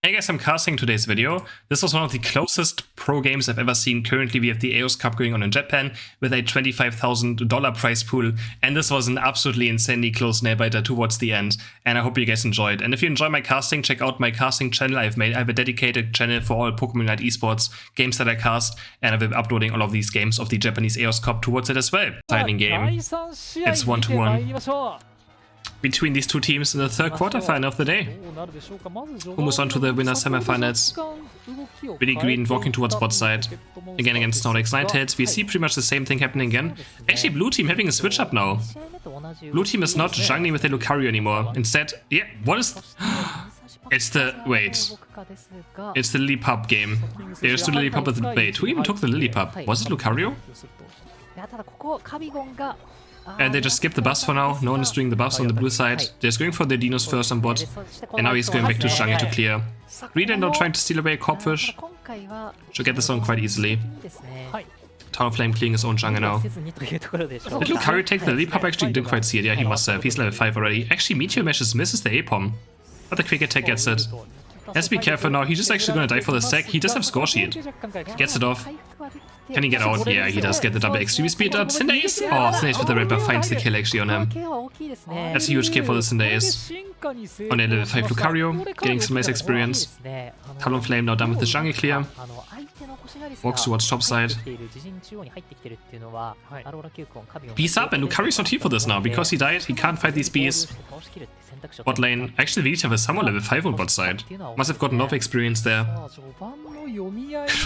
Hey guys, I'm casting today's video. This was one of the closest pro games I've ever seen. Currently we have the AEOS Cup going on in Japan with a $25,000 prize pool, and this was an absolutely insanely close nail-biter towards the end, and I hope you guys enjoyed. And if you enjoy my casting, check out my casting channel. I have a dedicated channel for all Pokemon Unite esports games that I cast, and I've been uploading all of these games of the Japanese AEOS Cup towards it as well. Exciting game. It's 1-1. Between these two teams in the third quarterfinal of the day. Who moves on to the winner's semifinals? Really Green walking towards bot side. Again against Snorlax Ninetales. We see pretty much the same thing happening again. Actually, blue team having a switch up now. Blue team is not jungling with the Lucario anymore. Instead, yeah, what is... It's the... wait. It's the Lillipup game. There's the Lillipup with the bait. Who even took the Lillipup? Was it Lucario? And they just skipped the buffs for now. No one is doing the buffs on the blue side. They're just going for the dinos first on bot. And now he's going back to jungle to clear. Green now trying to steal away a Corpfish. Should get this on quite easily. Talonflame clearing his own jungle now. Did Lucario take the Lillipup? Actually didn't quite see it. Yeah, he must have. He's level 5 already. Actually, Meteor Meshes misses the A-Pom. But the quick attack gets it. Has to be careful now. He's just actually going to die for the stack. He does have Score Sheet. He gets it off. Can he get out? Yeah, he does get the double extreme speed up. Cinderace! Oh, Cinderace with the red buff finds the kill actually on him. That's a huge kill for the Cinderace. On a level 5 Lucario, getting some nice experience. Talonflame now done with the jungle clear. Walks towards top side. Bees up, and Lucario's not here for this now because he died. He can't fight these bees. Bot lane. Actually, we each have a someone level 5 on bot side. Must have gotten enough experience there.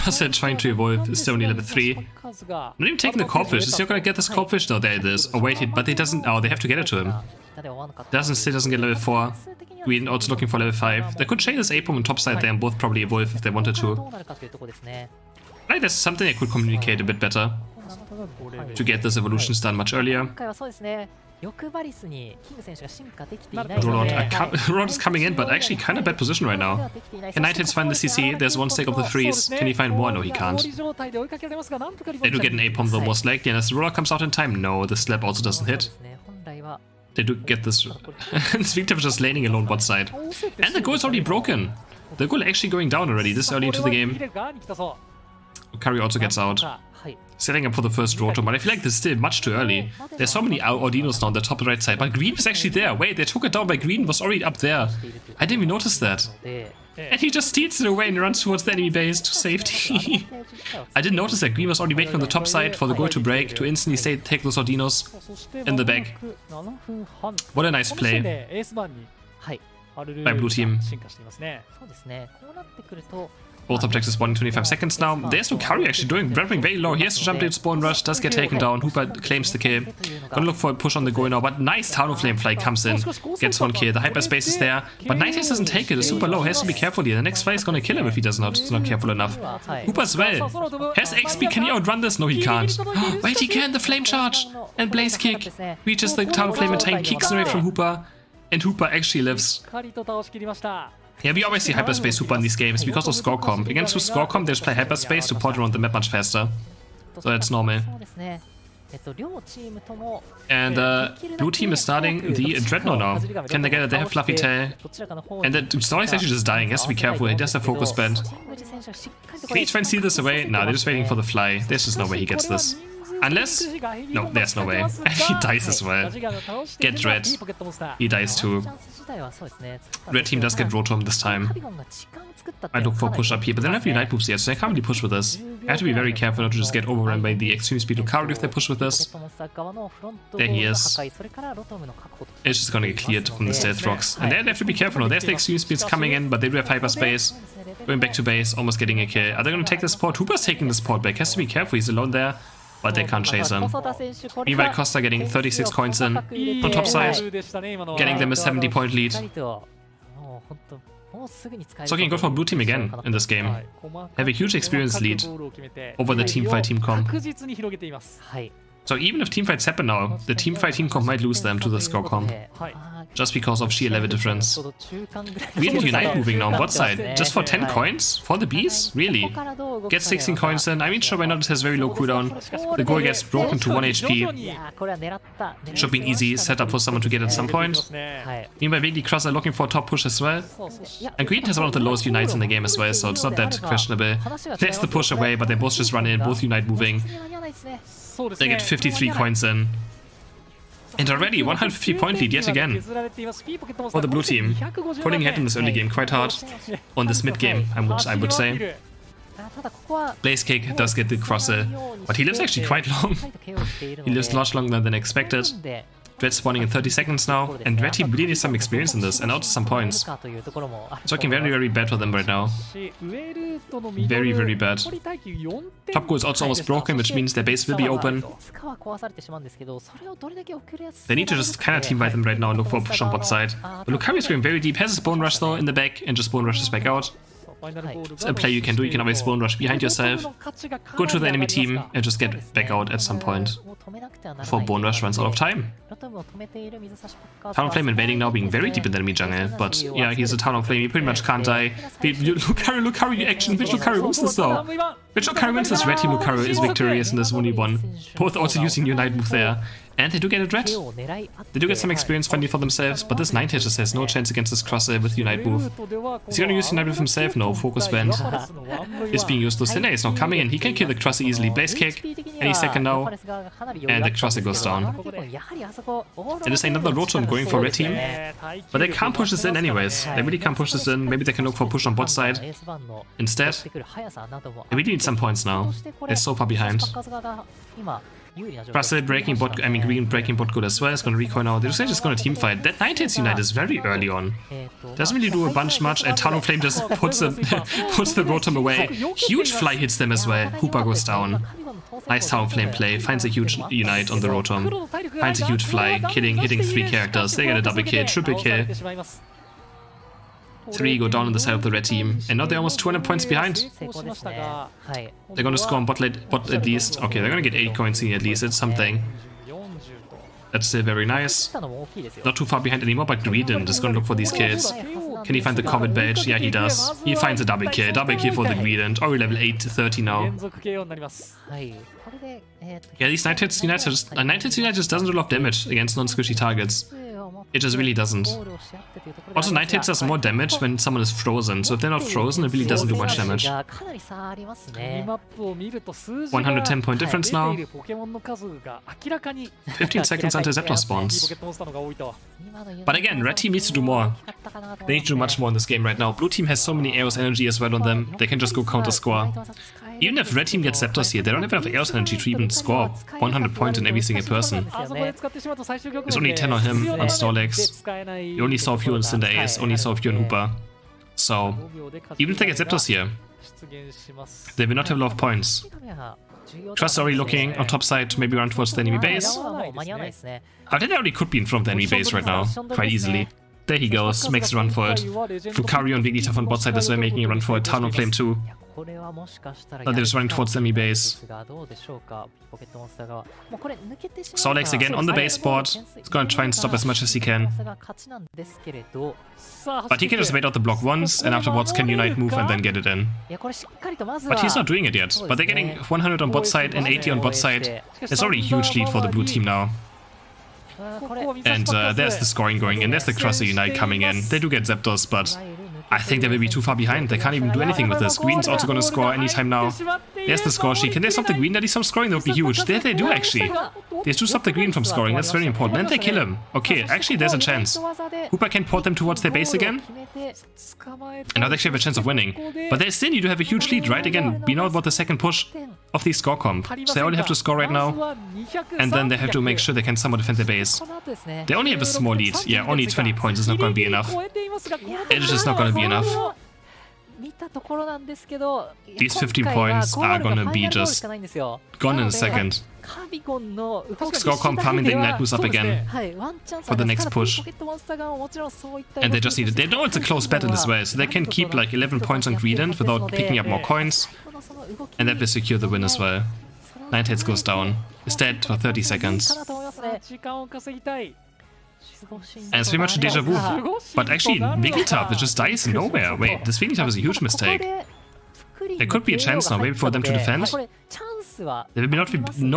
Was trying to evolve, is still only level 3. Not even taking the Corpfish. Is he gonna get this Corpfish? No, there it is. Oh wait, but they doesn't. Oh, they have to get it to him. Still doesn't get level 4. Green also looking for level 5. They could chain this A-Pom on top side there and both probably evolve if they wanted to. Like there's something they could communicate a bit better to get this evolutions done much earlier. Rollout is coming in, but actually kind of bad position right now. Can Ninetales find the CC? There's one stack of the freeze. Can he find more? No, he can't. They do get an A-Pom though, most likely. And as the rollout comes out in time, no, the slap also doesn't hit. They do get this. Sweetef just laning alone bot side. And the goal is already broken. The goal actually going down already this early into the game. Lucario also gets out. Setting up for the first Rotom, but I feel like this is still much too early. There's so many Audinos now on the top right side, but Green is actually there. Wait, they took it down, but Green was already up there. I didn't even notice that. And he just steals it away and runs towards the enemy base to safety. I didn't notice that Green was already waiting on the top side for the goal to break, to instantly take those Audinos in the back. What a nice play by blue team. Both objectives spawn in 25 seconds now. There's Lucario actually dropping very low. He has to jump into spawn rush, does get taken down. Hooper claims the kill. Gonna look for a push on the goal now, but nice Talonflame fly comes in. Gets one kill. The hyperspace is there, but Ninetales doesn't take it. It's super low. Has to be careful here. The next fly is gonna kill him if he does not. He's not careful enough. Hooper as well. Has XP. Can he outrun this? No, he can't. Wait, he can. The flame charge and blaze kick. Reaches the Talonflame in time, kicks away from Hooper, and Hooper actually lives. Yeah, we always see hyperspace Hooper in these games because of score comp. Against score comp, they just play hyperspace to port around the map much faster. So that's normal. And blue team is starting the Dreadnought now. Can they get it? They have Fluffy Tail. And the Snorlax is actually just dying. He has to be careful. He does have focus bend. Can he try and steal this away? Nah, they're just waiting for the fly. There's just no way he gets this. Unless... No, there's no way. And he dies as well. Get Dread. He dies too. Red team does get Rotom this time. I look for a push up here, but they don't have any night moves yet, so they can't really push with this. I have to be very careful not to just get overrun by the extreme speed Lucario if they push with this. There he is. It's just gonna get cleared from the stealth rocks. And they have to be careful now. There's the extreme speeds coming in, but they do have hyperspace. Going back to base, almost getting a kill. Are they gonna take the support? Hooper's taking the support back. Has to be careful, he's alone there. But they can't chase him. Meanwhile, Costa getting 36 coins in on top side, getting them a 70-point lead. It's looking good for blue team again in this game. Have a huge experience lead over the teamfight team comp. So even if teamfights happen now, the teamfight team comp might lose them to the score comp. just because of sheer level difference. We need Unite moving now on bot side, just for 10 coins? For the bees? Really? Get 16 coins in. I mean, sure, why not? This has very low cooldown. The goal gets broken to 1 HP. Should be an easy setup for someone to get at some point. Meanwhile, Wiggly Cross are looking for a top push as well. And Green has one of the lowest Unites in the game as well, so it's not that questionable. There's the push away, but they both just run in, both Unite moving. They get 53 coins in. And already 150 point lead yet again for the blue team. Pulling ahead in this early game quite hard. On this mid game, I would say. Blaze Kick does get the crosser, but he lives actually quite long. He lives much longer than expected. Dread spawning in 30 seconds now, and Red Team really needs some experience in this and also some points. It's looking very, very bad for them right now. Very, very bad. Top goal is also almost broken, which means their base will be open. They need to just kind of team fight them right now and look for a push on bot side. But Lucario is going very deep, has a spawn rush though in the back, and just spawn rushes back out. It's a play you can do, you can always spawn rush behind yourself, go to the enemy team and just get back out at some point before Bone Rush runs out of time. Talonflame invading now, being very deep in the enemy jungle, but yeah, he's a Talonflame, he pretty much can't die. Lucario action, which Lucario wins this though? Which Lucario wins this? Red Team Lucario is victorious in this 1v1. Both also using Unite move there. And they do get a dread. They do get some experience finally for themselves, but this 9 just has no chance against this crosser with Unite move. Is he gonna use Unite move himself? No, Focus Band is being used. Lucinda is not coming in. He can kill the crosser easily. Blaze Kick, any second now. And the crosser goes down. It is another Rotom going for Red Team. But they can't push this in anyways. They really can't push this in. Maybe they can look for a push on bot side instead. They really need some points now. They're so far behind. Russell breaking bot, I mean Green breaking bot good as well. It's gonna recoil now. They're just gonna team fight. That 9 Unite is very early on. Doesn't really do a bunch much, and Talonflame just puts the Rotom away. Huge fly hits them as well. Hooper goes down. Nice Talonflame play. Finds a huge Unite on the Rotom. Finds a huge fly, hitting 3 characters. They get a double kill, triple kill. 3 go down on the side of the red team, and now they're almost 200 points behind. They're gonna score on bot at least. Okay, they're gonna get 8 coins in at least. It's something. That's still very nice. Not too far behind anymore, but Greedent is gonna look for these kills. Can he find the Comet badge? Yeah, he does. He finds a double kill. Double kill for the Greedent. Already level 8 to 30 now. Yeah, these 9 hits Unite just doesn't do a lot of damage against non-squishy targets. It just really doesn't. Also, 9 hits does more damage when someone is frozen, so if they're not frozen, it really doesn't do much damage. 110 point difference now. 15 seconds until Zapdos spawns. But again, Red Team needs to do more. They need to do much more in this game right now. Blue Team has so many AEOS energy as well on them, they can just go counter score. Even if Red Team gets Zapdos here, they don't have enough AEOS energy to even score 100 points in every single person. There's only 10 on him, on Snorlax. You only saw a few on Cinder Ace, only saw a few on Hooper. So, even if they get Zapdos here, they will not have a lot of points. Trust already looking on top side to maybe run towards the enemy base. I think they already could be in front of the enemy base right now, quite easily. There he goes, makes a run for it. Lucario and Wigglytuff on bot side as well, making a run for it. Talonflame too. Now they're just running towards the enemy base. Snorlax again on the base board. He's gonna try and stop as much as he can. But he can just wait out the block once, and afterwards can Unite move and then get it in. But he's not doing it yet. But they're getting 100 on bot side and 80 on bot side. It's already a huge lead for the blue team now. And there's the scoring going in. There's the Crosser Unite coming in. They do get Zapdos, but I think they will be too far behind. They can't even do anything with this. Green's also going to score anytime now. There's the score sheet. Can they stop the Green? That is some scoring. That would be huge. There they do, actually. They do stop the Green from scoring. That's very important. And they kill him. Okay, actually, there's a chance. Hooper can port them towards their base again. And now they actually have a chance of winning. But they still need to have a huge lead, right? Again, we know about the second push of the score comp. So they only have to score right now. And then they have to make sure they can somewhat defend their base. They only have a small lead. Yeah, only 20 points is not going to be enough. It is just not going to be enough. These 15 points are going to be just gone in a second. Score comp farming the Ignite boost up again for the next push. And they just need it. They know it's a close battle as well, so they can keep like 11 points on Greedent without picking up more coins. And that will secure the win as well. 9 hits goes down. Is dead for 30 seconds. And it's very much a deja vu. But actually, Wigglytuff, it just dies nowhere. Wait, this Wigglytuff is a huge mistake. There could be a chance now, maybe for them to defend. There will be no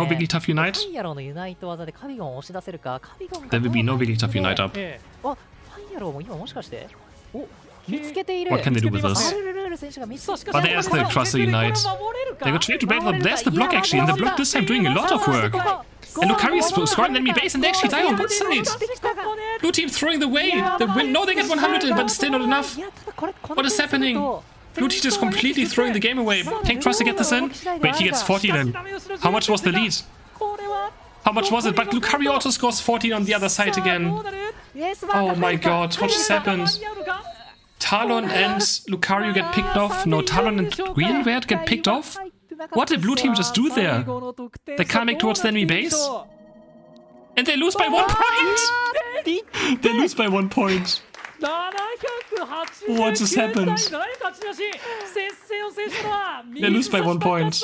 Wigglytuff Unite. There will be no Wigglytuff Unite up. What can they do with this? Oh, there's the Crustle Unite. They got straight to break up. There's the block actually, and the block this time doing a lot of work. And Lucario is scoring enemy base, and they actually die on both sides. Blue team throwing the way. No, they get 100 in, but it's still not enough. What is happening? Blue team is completely throwing the game away. Can Crustle get this in? Wait, he gets 14 in. How much was the lead? How much was it? But Lucario also scores 14 on the other side again. Oh my god, what just happened? Talon and Lucario get picked off. No, Talon and Greenwert get picked off? What did blue team just do there? They can't make towards the enemy base? And they lose by 1 point! They lose by 1 point. What just happened? They lose by 1 point.